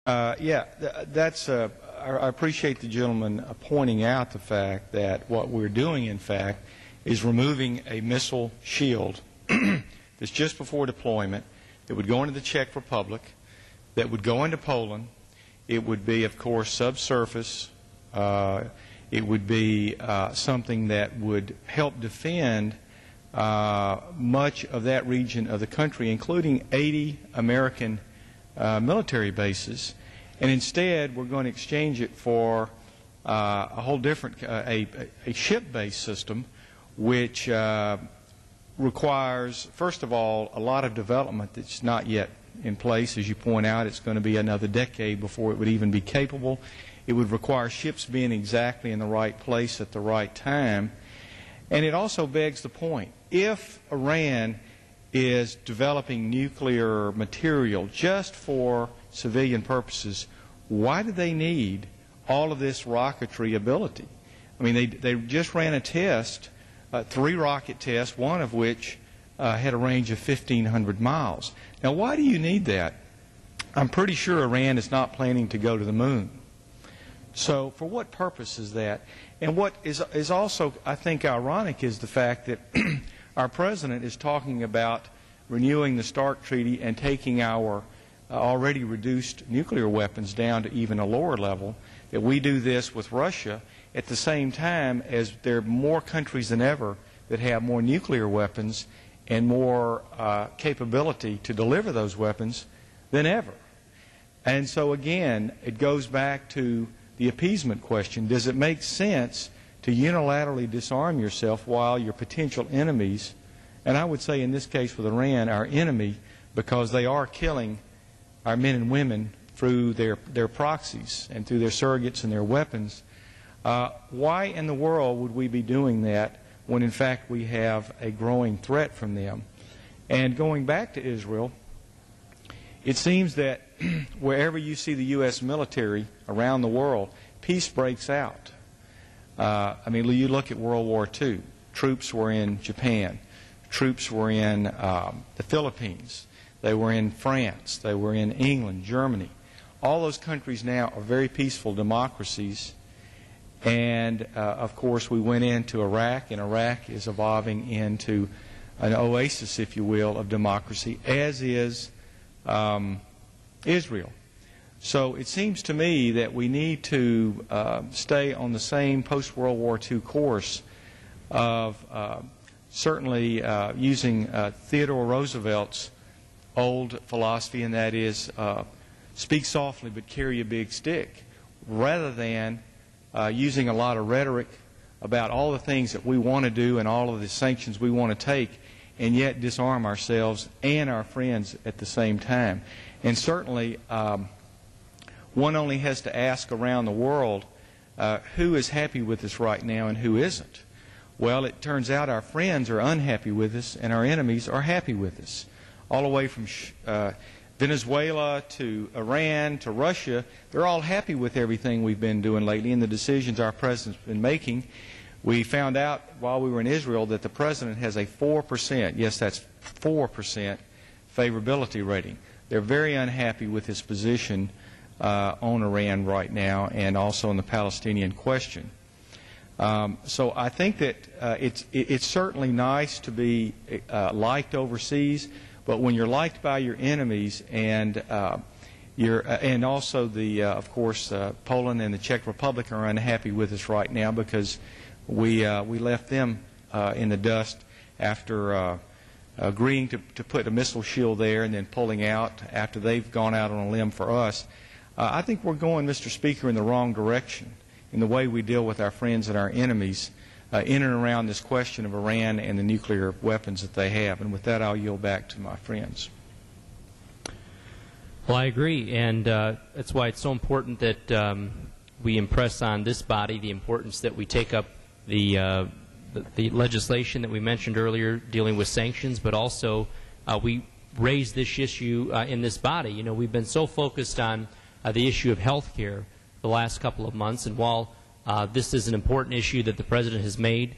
I appreciate the gentleman pointing out the fact that what we're doing, in fact, is removing a missile shield that's just before deployment that would go into the Czech Republic, that would go into Poland. It would be, of course, subsurface. It would be something that would help defend much of that region of the country, including 80 American military bases. And instead, we're going to exchange it for a whole different, a ship-based system, which requires, first of all, a lot of development that's not yet in place. As you point out, it's going to be another decade before it would even be capable. It would require ships being exactly in the right place at the right time. And it also begs the point, if Iran is developing nuclear material just for civilian purposes, why do they need all of this rocketry ability? I mean, they just ran a test, 3 rocket tests, one of which had a range of 1,500 miles. Now, why do you need that? I'm pretty sure Iran is not planning to go to the moon. So for what purpose is that? And what is also, I think, ironic is the fact that our President is talking about renewing the START Treaty and taking our already reduced nuclear weapons down to even a lower level, that we do this with Russia at the same time as there are more countries than ever that have more nuclear weapons and more capability to deliver those weapons than ever. And so again, it goes back to the appeasement question. Does it make sense to unilaterally disarm yourself while your potential enemies, and I would say in this case with Iran, our enemy, because they are killing our men and women through their proxies and through their surrogates and their weapons, why in the world would we be doing that when in fact we have a growing threat from them? And going back to Israel, it seems that wherever you see the U.S. military around the world, peace breaks out. I mean, you look at World War II. Troops were in Japan. Troops were in the Philippines. They were in France. They were in England, Germany. All those countries now are very peaceful democracies. And, of course, we went into Iraq, and Iraq is evolving into an oasis, if you will, of democracy, as is Israel. So it seems to me that we need to stay on the same post-World War II course of certainly using Theodore Roosevelt's old philosophy, and that is speak softly but carry a big stick, rather than using a lot of rhetoric about all the things that we want to do and all of the sanctions we want to take, and yet disarm ourselves and our friends at the same time. And certainly, one only has to ask around the world who is happy with us right now and who isn't. Well, it turns out our friends are unhappy with us and our enemies are happy with us. All the way from Venezuela to Iran to Russia, they're all happy with everything we've been doing lately and the decisions our President's been making. We found out while we were in Israel that the President has a 4%, yes, that's 4% favorability rating. They're very unhappy with his position on Iran right now and also on the Palestinian question. So I think that it's certainly nice to be liked overseas, but when you're liked by your enemies and and also the of course Poland and the Czech Republic are unhappy with us right now because we left them in the dust after agreeing to put a missile shield there and then pulling out after they've gone out on a limb for us. I think we're going, Mr. Speaker, in the wrong direction in the way we deal with our friends and our enemies in and around this question of Iran and the nuclear weapons that they have. And with that, I'll yield back to my friends. Well, I agree, and that's why it's so important that we impress on this body the importance that we take up the legislation that we mentioned earlier dealing with sanctions, but also we raise this issue in this body. You know, we've been so focused on the issue of health care the last couple of months, and while this is an important issue that the President has made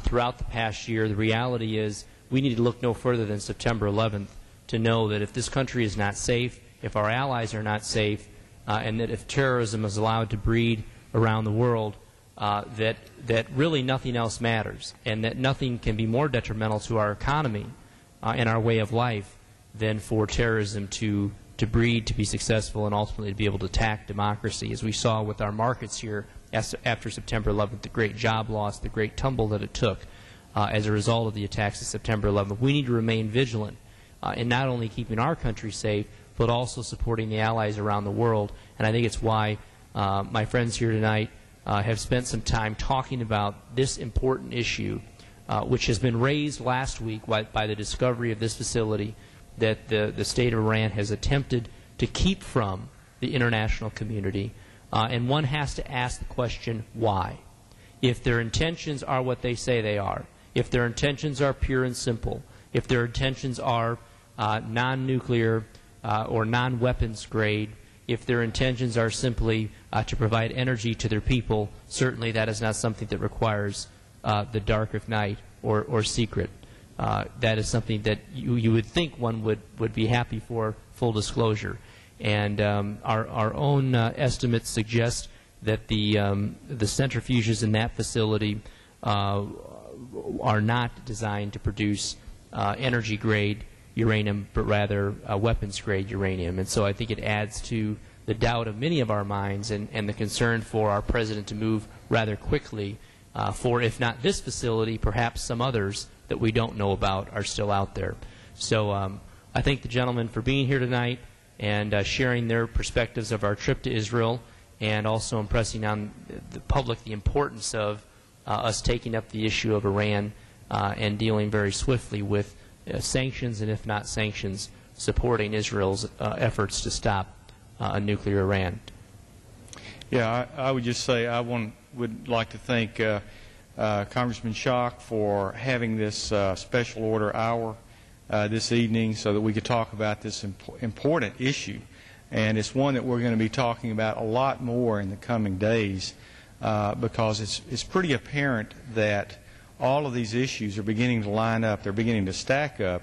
throughout the past year, the reality is we need to look no further than September 11th to know that if this country is not safe, if our allies are not safe, and that if terrorism is allowed to breed around the world, that really nothing else matters, and that nothing can be more detrimental to our economy and our way of life than for terrorism to breed, to be successful, and ultimately to be able to attack democracy, as we saw with our markets here after September 11th, the great job loss, the great tumble that it took as a result of the attacks of September 11th. We need to remain vigilant in not only keeping our country safe, but also supporting the allies around the world. And I think it's why my friends here tonight have spent some time talking about this important issue, which has been raised last week by the discovery of this facility that the state of Iran has attempted to keep from the international community. And one has to ask the question, why? If their intentions are what they say they are, if their intentions are pure and simple, if their intentions are non-nuclear or non-weapons grade, if their intentions are simply to provide energy to their people, certainly that is not something that requires the dark of night or secret. That is something that you would think one would be happy for full disclosure. And our own estimates suggest that the centrifuges in that facility are not designed to produce energy-grade uranium, but rather weapons-grade uranium. And so I think it adds to the doubt of many of our minds and the concern for our President to move rather quickly for, if not this facility, perhaps some others that we don't know about are still out there. So I thank the gentlemen for being here tonight and sharing their perspectives of our trip to Israel, and also impressing on the public the importance of us taking up the issue of Iran and dealing very swiftly with sanctions, and if not sanctions, supporting Israel's efforts to stop a nuclear Iran. Yeah, I would just say I would like to thank Congressman Schock for having this special order hour this evening so that we could talk about this important issue. And it's one that we're going to be talking about a lot more in the coming days because it's pretty apparent that all of these issues are beginning to line up. They're beginning to stack up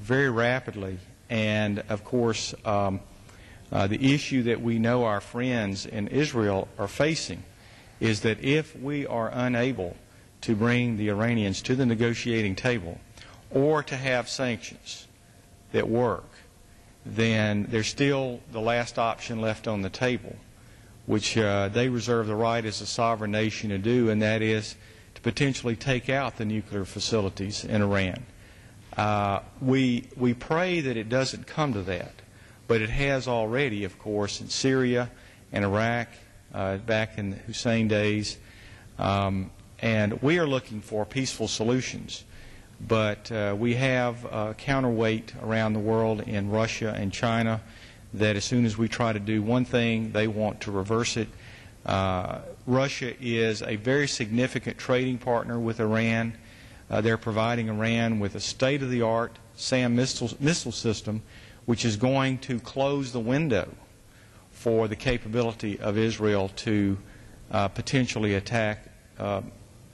very rapidly. And, of course, the issue that we know our friends in Israel are facing is that if we are unable to bring the Iranians to the negotiating table or to have sanctions that work, then there's still the last option left on the table, which they reserve the right as a sovereign nation to do, and that is to potentially take out the nuclear facilities in Iran. We pray that it doesn't come to that, but it has already, of course, in Syria and Iraq back in the Hussein days, and we are looking for peaceful solutions. But we have a counterweight around the world in Russia and China that as soon as we try to do one thing, they want to reverse it. Russia is a very significant trading partner with Iran. They're providing Iran with a state-of-the-art SAM missile system, which is going to close the window for the capability of Israel to potentially attack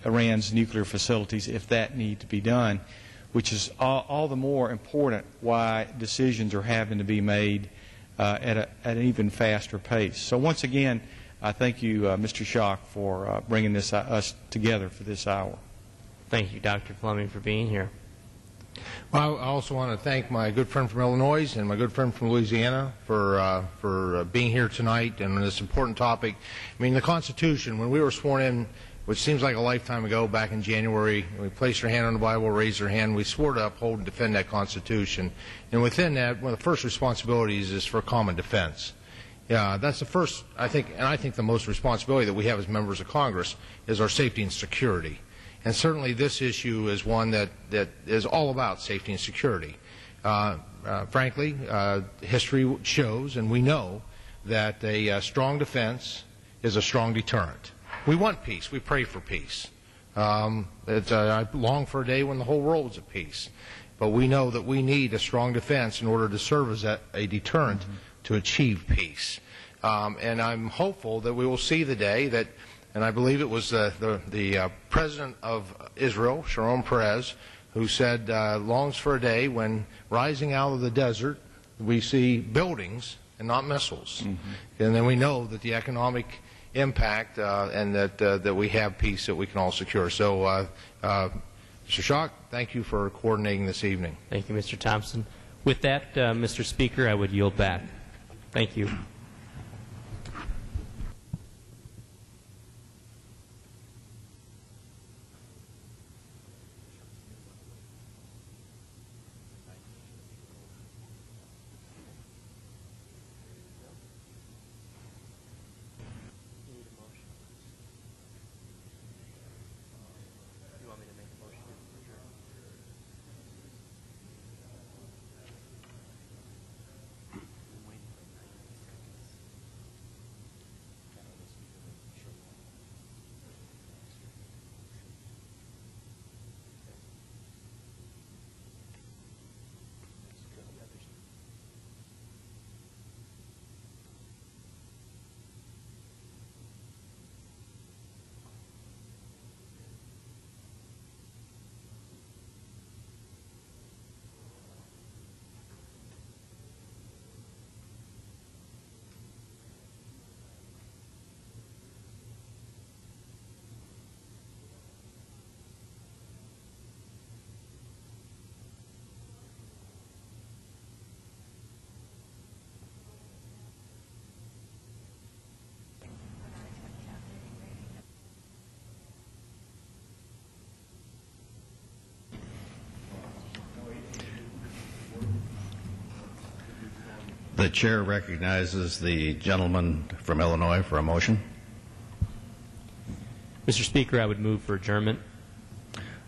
Iran's nuclear facilities if that need to be done, which is all the more important why decisions are having to be made at an even faster pace. So once again, I thank you, Mr. Schock, for bringing us together for this hour. Thank you, Dr. Fleming, for being here. Well, I also want to thank my good friend from Illinois and my good friend from Louisiana for being here tonight and on this important topic. I mean, the Constitution, when we were sworn in, which seems like a lifetime ago, back in January, we placed our hand on the Bible, raised our hand, we swore to uphold and defend that Constitution. And within that, one of the first responsibilities is for common defense. Yeah, that's the first, I think, and I think the most responsibility that we have as members of Congress is our safety and security. And certainly this issue is one that is all about safety and security. Frankly, history shows, and we know, that a strong defense is a strong deterrent. We want peace. We pray for peace. I long for a day when the whole world is at peace. But we know that we need a strong defense in order to serve as a deterrent to achieve peace. And I'm hopeful that we will see the day that, and I believe it was the President of Israel, Sharon Peres, who said, longs for a day when, rising out of the desert, we see buildings and not missiles. And then we know that the economic impact and that we have peace that we can all secure. So, Mr. Schock, thank you for coordinating this evening. Thank you, Mr. Thompson. With that, Mr. Speaker, I would yield back. Thank you. The chair recognizes the gentleman from Illinois for a motion. Mr. Speaker, I would move for adjournment.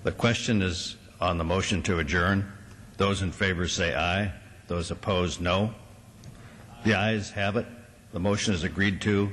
The question is on the motion to adjourn. Those in favor say aye. Those opposed, no. The ayes have it. The motion is agreed to.